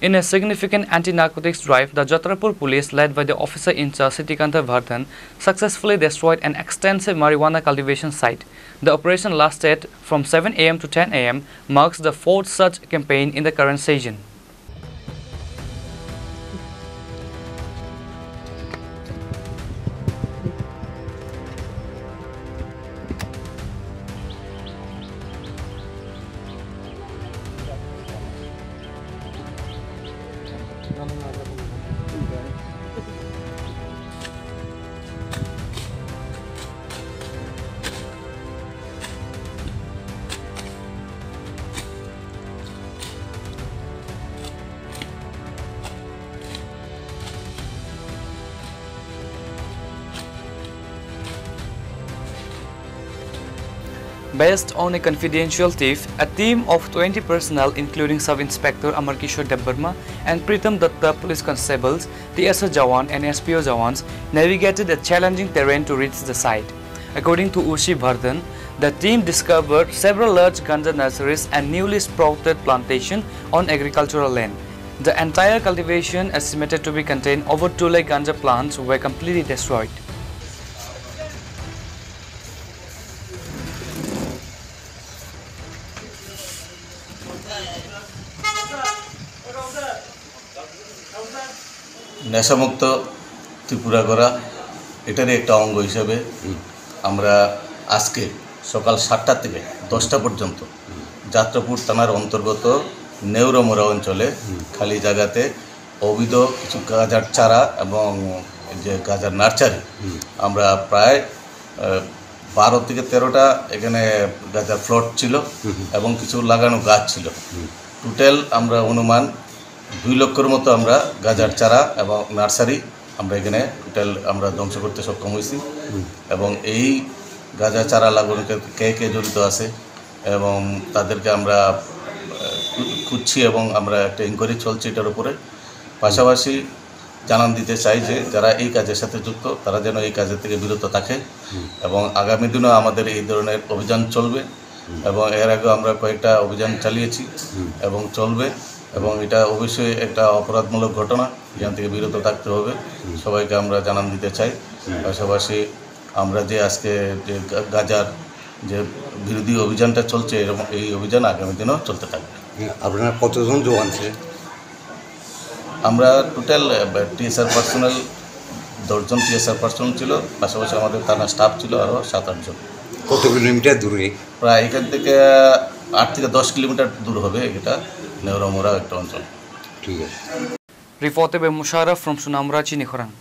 In a significant anti-narcotics drive, the Jatrapur police, led by the officer in charge Sitikanta Vardhan, successfully destroyed an extensive marijuana cultivation site. The operation lasted from 7 am to 10 am, marks the fourth such campaign in the current season. Based on a confidential tip, a team of 20 personnel including Sub-Inspector Amar Kishore Debbarma and Pritam Datta police constables, TSR Jawan and SPO Jawans navigated a challenging terrain to reach the site. According to Urshi Vardhan, the team discovered several large ganja nurseries and newly sprouted plantation on agricultural land. The entire cultivation, estimated to be contain over 2 lakh ganja plants, were completely destroyed. নেশামুক্ত Tripura করা এটারই একটা অঙ্গ হিসেবে আমরা আজকে সকাল 7টা থেকে 10টা পর্যন্ত যাত্রাপুর থানার অন্তর্গত নেউরমোড়া অঞ্চলে খালি জায়গাতে অবৈধ কিছু গাঁজার চারা এবং যে গাঁজার নার্সারি আমরা প্রায় 12 থেকে 13টা এখানে গাঁজার প্লট ছিল এবং কিছু লাগানো গাছ ছিল। টোটাল আমরা অনুমান 2 লক্ষের মতো আমরা গাঁজার চারা এবং নার্সারি আমরা এখানে টোটাল আমরা ধ্বংস করতে সক্ষম হয়েছি এবং এই গাঁজা চারা লাগানোতে কে কে জড়িত আছে এবং তাদেরকে আমরা খুঁজছি এবং আমরা একটা ইনকোয়ারি চলছে এটার উপরে। পাশাপাশি জানান দিতে চাই যে যারা এই কাজের সাথে যুক্ত তারা যেন এই কাজের থেকে বিরত থাকে এবং আগামী দিনেও আমাদের এই ধরনের অভিযান চলবে এবং এর আগেও আমরা কয়েকটা অভিযান চালিয়েছি এবং চলবে এবং এটা অবশ্যই একটা অপরাধমূলক ঘটনা, এখান থেকে বিরত থাকতে হবে, সবাইকে আমরা জানান দিতে চাই। পাশাপাশি আমরা যে আজকে যে গাঁজার যে বিরোধী অভিযানটা চলছে এরকম এই অভিযান আগামী দিনেও চলতে থাকবে। আপনারা কতজন জওয়ান ছিলেন? আমরা টোটাল টিএসআর পার্সোনাল 10 জন টিএসআর পার্সোনাল ছিল, পাশাপাশি আমাদের থানা স্টাফ ছিল আরও 7-8 জন। কত কিলোমিটার দূরে? প্রায় এখান থেকে 8 থেকে 10 কিলোমিটার দূর হবে এটা নেউরমোড়া একটা অঞ্চল। ঠিক আছে। Reported by Musharraf from Sunamra, Chinikhorang.